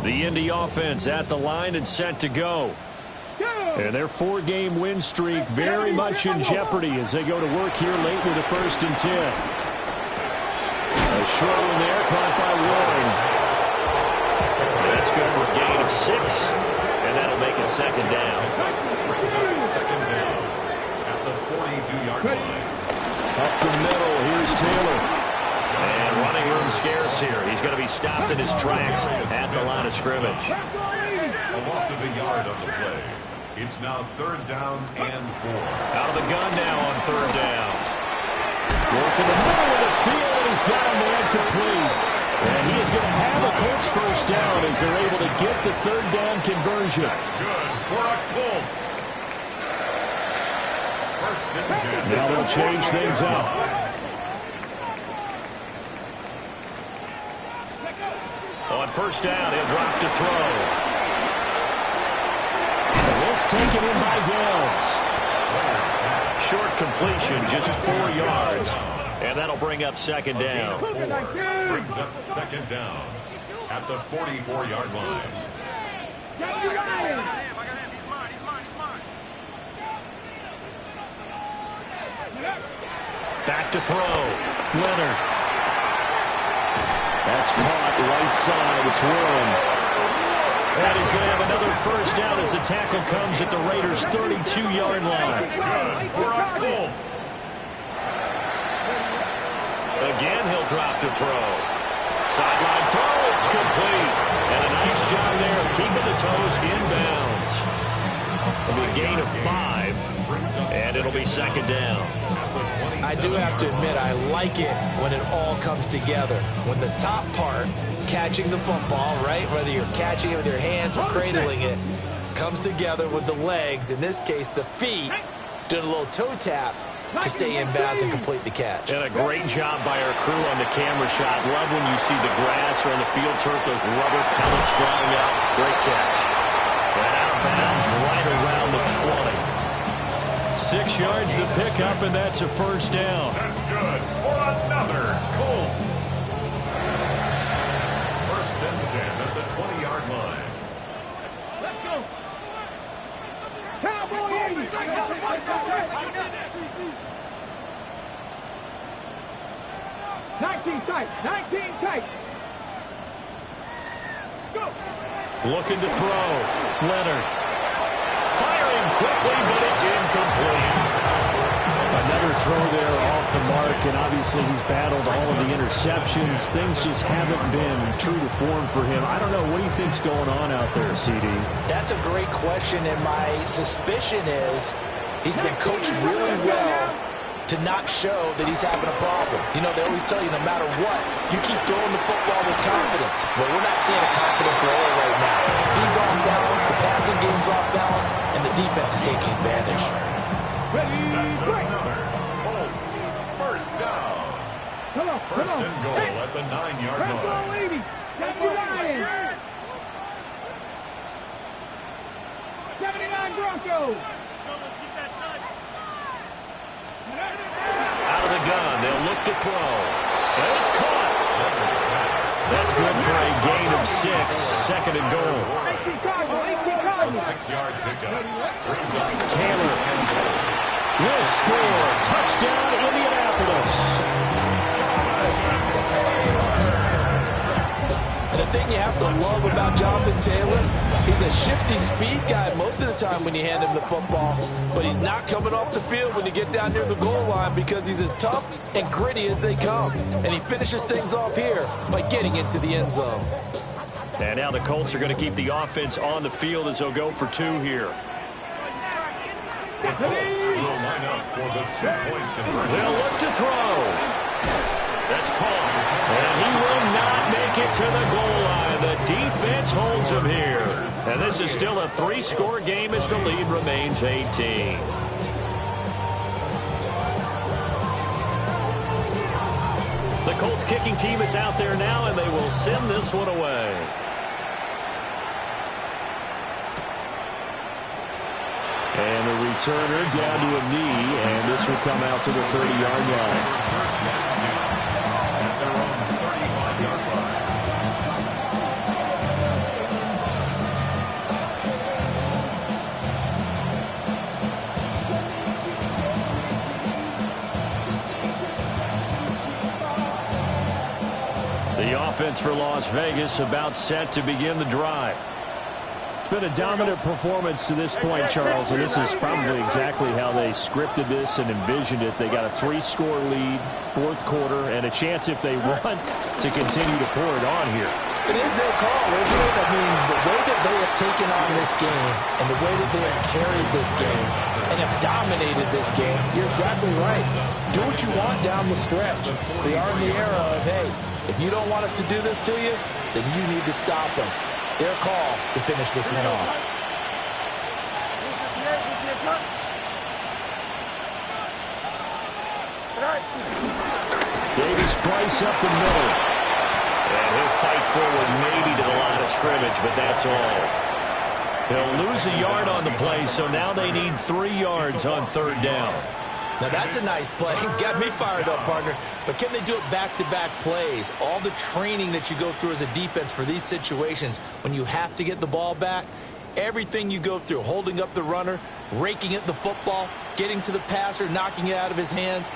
The Indy offense at the line and set to go. And their 4-game win streak very much in jeopardy as they go to work here late with a 1st and 10. A short one there, caught by Warren. That's good for a gain of 6, and that'll make it 2nd down. Brings up 2nd down at the 42-yard line. Up the middle, here's Taylor. And running room scarce here. He's going to be stopped in his tracks at the line of scrimmage. A loss of a yard on the play. It's now 3rd down and 4. Out of the gun now on 3rd down. Working the middle of the field, and he's got a man complete. And he is going to have a Colts 1st down as they're able to get the 3rd down conversion. That's good for a Colts. 1st and 10. Now they'll change things up. On 1st down, he'll drop to throw. This taken in by Downs. Short completion, just 4 yards. And that'll bring up 2nd down. Brings up 2nd down at the 44-yard line. Back to throw. Leonard. That's caught right side. It's Warren. And he's going to have another 1st down as the tackle comes at the Raiders' 32-yard line. Good for a Colts. Again, he'll drop to throw. Sideline throw, it's complete. And a nice job there of keeping the toes inbounds. It'll be a gain of 5, and it'll be 2nd down. I do have to admit, I like it when it all comes together. When the top part, catching the football, right, whether you're catching it with your hands or cradling it, comes together with the legs, in this case the feet, doing a little toe tap to stay in bounds and complete the catch. And a great job by our crew on the camera shot. Love when you see the grass or on the field turf, those rubber pellets flying up. Great catch. And out of bounds right around the 20. 6 yards to pick up, and that's a 1st down. That's good for another Colts. 1st and 10 at the 20-yard line. Let's go. Cowboys! 19 tight. 19 tight. Go. Looking to throw. Leonard. Firing quickly, but it's incomplete. Another throw there off the mark, and obviously he's battled all of the interceptions. Things just haven't been true to form for him. I don't know. What do you think's going on out there, CD? That's a great question, and my suspicion is he's been coached really well to not show that he's having a problem. You know, they always tell you no matter what, you keep throwing the football with confidence. Well, we're not seeing a confident thrower right now. He's off balance, the passing game's off balance, and the defense is taking advantage. That's another Colts first down. First and goal at the 9-yard line. 79 Broncos. Out of the gun, they'll look to throw. And it's caught. That's good for a gain of 6, second and goal. 6-yard pickup. Taylor will score. Touchdown, Indianapolis. And the thing you have to love about Jonathan Taylor, he's a shifty speed guy most of the time when you hand him the football. But he's not coming off the field when you get down near the goal line because he's as tough and gritty as they come. And he finishes things off here by getting into the end zone. And now the Colts are going to keep the offense on the field as they'll go for 2 here. The Colts will line up for the 2-point conversion. They'll look to throw. That's caught. And he will not make it to the goal line. The defense holds him here. And this is still a 3-score game as the lead remains 18. The Colts kicking team is out there now, and they will send this one away. And the returner down to a knee, and this will come out to the 30-yard line. At their own 35-yard line. The offense for Las Vegas about set to begin the drive. It's been a dominant performance to this point, Charles, and this is probably exactly how they scripted this and envisioned it. They got a 3-score lead, 4th quarter, and a chance if they want to continue to pour it on here. It is their call, isn't it? I mean, the way that they have taken on this game and the way that they have carried this game and have dominated this game, you're exactly right. Do what you want down the stretch. We are in the era of, hey, if you don't want us to do this to you, then you need to stop us. Their call to finish this one off. Davis-Price up the middle. And he'll fight forward maybe to the line of scrimmage, but that's all. He'll lose a yard on the play, so now they need 3 yards on 3rd down. Now, that's a nice play. Got me fired up, partner. But can they do it back-to-back plays? All the training that you go through as a defense for these situations, when you have to get the ball back, everything you go through, holding up the runner, raking at the football, getting to the passer, knocking it out of his hands,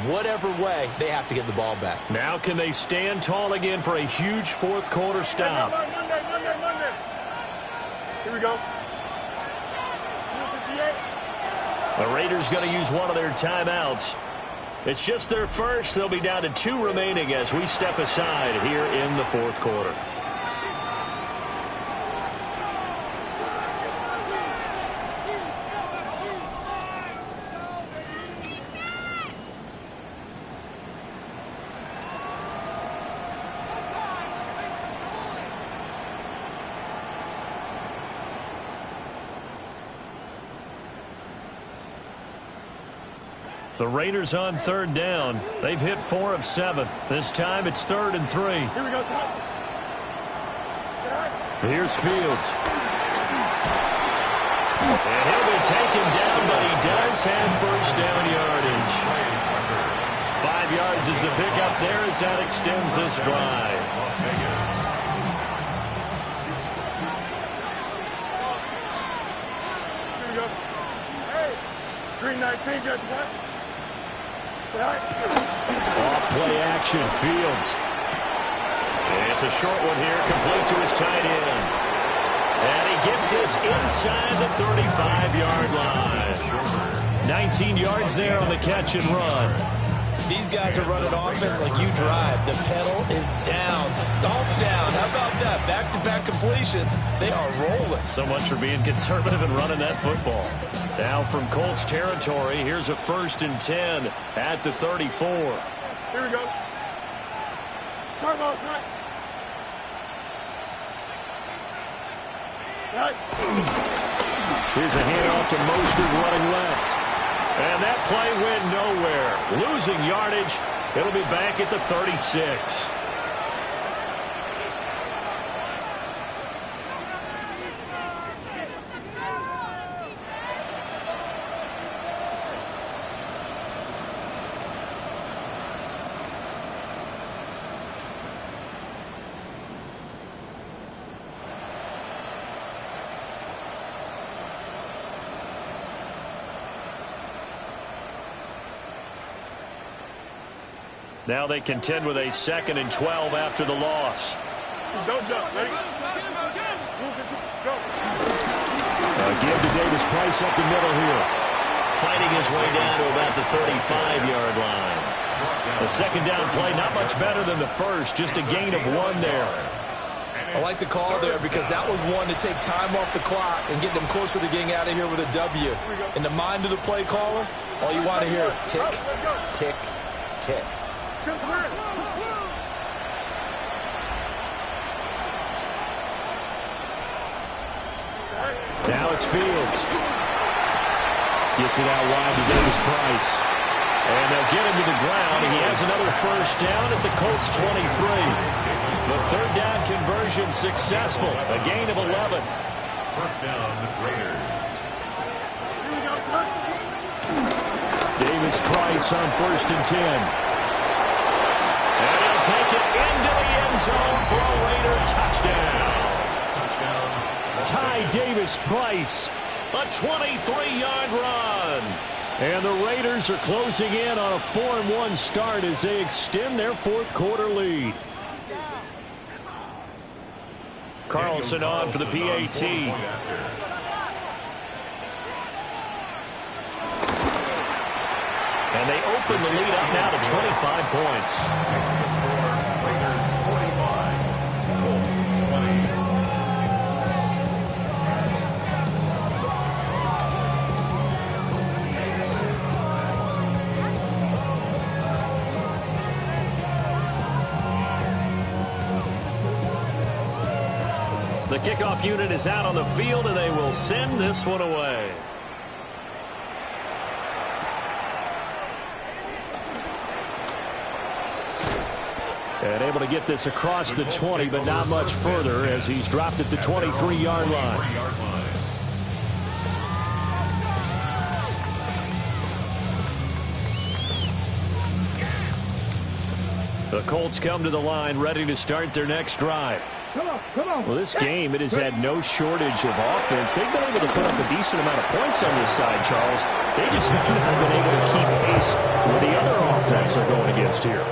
whatever way, they have to get the ball back. Now can they stand tall again for a huge 4th quarter stop? Monday. Here we go. The Raiders going to use one of their timeouts. It's just their first. They'll be down to 2 remaining as we step aside here in the 4th quarter. The Raiders on 3rd down. They've hit 4 of 7. This time it's 3rd and 3. Here we go, son. Here's Fields. And he'll be taken down, but he does have 1st down yardage. 5 yards is the pickup there as that extends this drive. Here we go. Hey, green 19, Judge. What? Off play action, Fields. It's a short one here, complete to his tight end. And he gets this inside the 35-yard line. 19 yards there on the catch and run. These guys are running offense like you drive. The pedal is down, stomp down. How about that? Back-to-back completions. They are rolling. So much for being conservative and running that football. Now from Colts territory, here's a 1st and 10 at the 34. Here we go. Start ball, son. Here's a handoff to Mostert running left. And that play went nowhere. Losing yardage. It'll be back at the 36. Now they contend with a 2nd and 12 after the loss. Don't jump. Ready? Go. Give to Davis Price up the middle here. Fighting his way down to about the 35-yard line. The second down play, not much better than the first, just a gain of 1 there. I like the call there because that was one to take time off the clock and get them closer to getting out of here with a W. In the mind of the play caller, all you want to hear is tick, tick, tick. Now it's Fields. Gets it out wide to Davis Price. And they'll get him to the ground. He has another first down at the Colts 23. The third down conversion successful. A gain of 11. First down, Raiders. Davis Price on 1st and 10. And he'll take it into the end zone for a Raider touchdown. Ty Davis Price, a 23-yard run. And the Raiders are closing in on a 4-1 start as they extend their 4th quarter lead. Carlson on for the PAT. And they open the lead up now to 25 points. Next to score, Raiders 45, Colts 20. The kickoff unit is out on the field, and they will send this one away. And able to get this across the 20, but not much further as he's dropped at the 23-yard line. The Colts come to the line ready to start their next drive. Well, this game, it has had no shortage of offense. They've been able to put up a decent amount of points on this side, Charles. They just haven't been able to keep pace with the other offense they're going against here.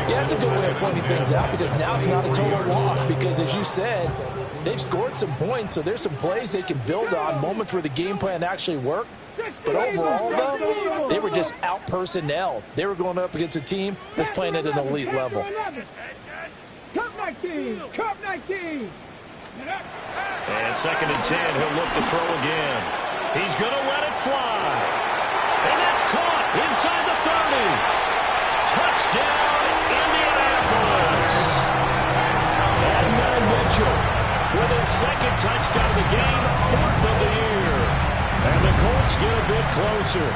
Yeah, that's a good way of pointing things out because now it's not a total loss because, as you said, they've scored some points, so there's some plays they can build on, moments where the game plan actually worked. But overall, though, they were just out-personnelled. They were going up against a team that's playing at an elite level. Cup 19! Cup 19! And 2nd and 10, he'll look to throw again. He's going to let it fly. And that's caught inside the 30. Touchdown, Indianapolis. Adnan Mitchell with his 2nd touchdown of the game, 4th of the year. And the Colts get a bit closer.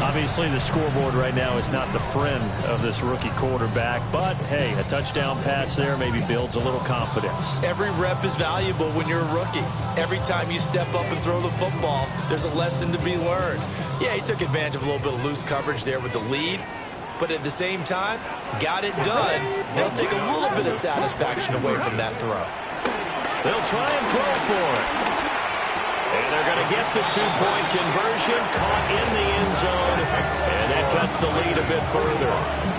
Obviously, the scoreboard right now is not the friend of this rookie quarterback. But, hey, a touchdown pass there maybe builds a little confidence. Every rep is valuable when you're a rookie. Every time you step up and throw the football, there's a lesson to be learned. Yeah, he took advantage of a little bit of loose coverage there with the lead. But at the same time, got it done. They'll take a little bit of satisfaction away from that throw. They'll try and throw for it. And they're going to get the 2-point conversion, caught in the end zone, and that cuts the lead a bit further.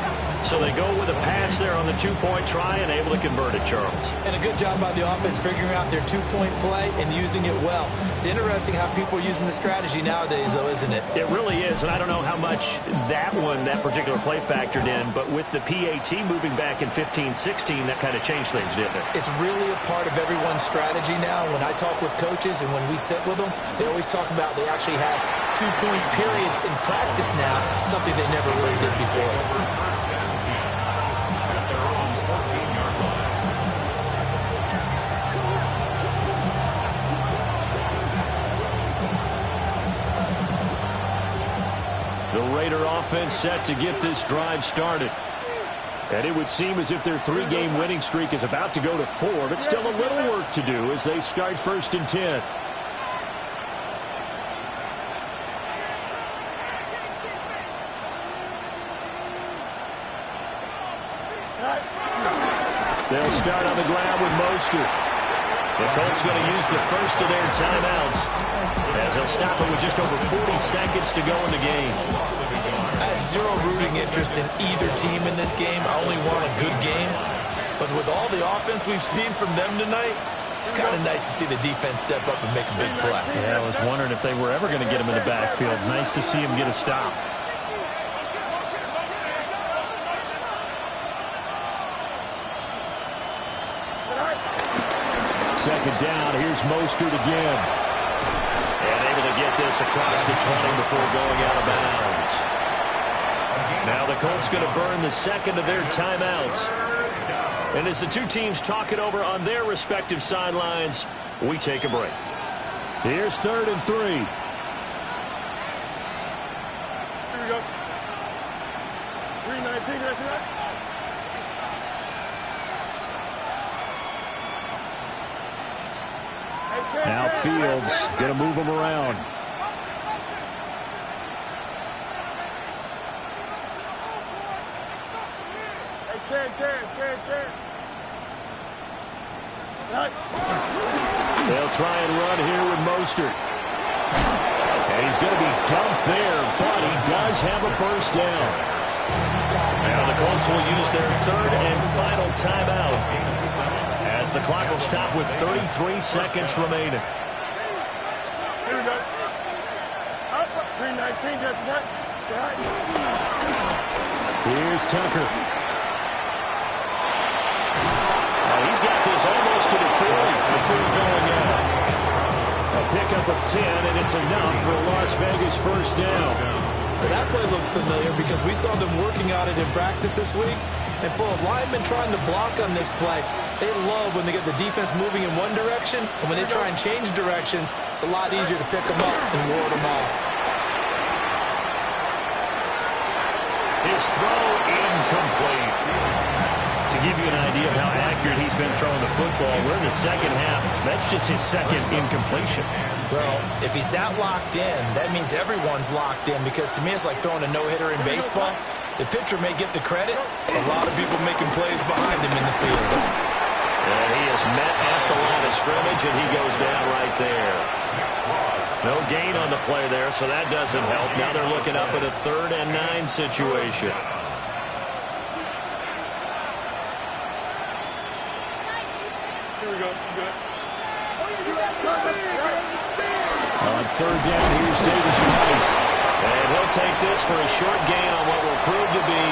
So they go with a pass there on the 2-point try and able to convert it, Charles. And a good job by the offense figuring out their 2-point play and using it well. It's interesting how people are using the strategy nowadays, though, isn't it? It really is, and I don't know how much that particular play factored in, but with the PAT moving back in 15-16, that kind of changed things, didn't it? It's really a part of everyone's strategy now. When I talk with coaches and when we sit with them, they always talk about they actually have 2-point periods in practice now, something they never really did before. Raider offense set to get this drive started. And it would seem as if their 3-game winning streak is about to go to 4, but still a little work to do as they start 1st and 10. They'll start on the ground with Mostert. The Colts going to use the first of their timeouts as they'll stop it with just over 40 seconds to go in the game. I have zero rooting interest in either team in this game. I only want a good game. But with all the offense we've seen from them tonight, it's kind of nice to see the defense step up and make a big play. Yeah, I was wondering if they were ever going to get him in the backfield. Nice to see him get a stop. Second down, here's Mostert again. And able to get this across the 20 before going out of bounds. Now the Colts going to burn the second of their timeouts. And as the two teams talk it over on their respective sidelines, we take a break. Here's 3rd and 3. Here we go. 3:19, right to that. Now Fields going to move him around. They'll try and run here with Mostert. And he's going to be dumped there, but he does have a first down. Now the Colts will use their 3rd and final timeout as the clock will stop with 33 seconds remaining. Here we go. Up, 3:19, just that. Here's Tucker. He's got this almost to the 40 before going out. A pickup of 10, and it's enough for a Las Vegas first down. But that play looks familiar because we saw them working on it in practice this week. And for a lineman trying to block on this play, they love when they get the defense moving in one direction. And when they try and change directions, it's a lot easier to pick them up and ward them off. His throw incomplete. To give you an idea of how accurate he's been throwing the football, we're in the second half. That's just his second incompletion. Well, if he's that locked in, that means everyone's locked in, because to me it's like throwing a no-hitter in baseball. The pitcher may get the credit, a lot of people making plays behind him in the field. And he is met at the line of scrimmage, and he goes down right there. No gain on the play there, so that doesn't help. Now they're looking up at a 3rd and 9 situation. Here we go. Good. On 3rd down, here's Davis Rice. And he'll take this for a short gain on what will prove to be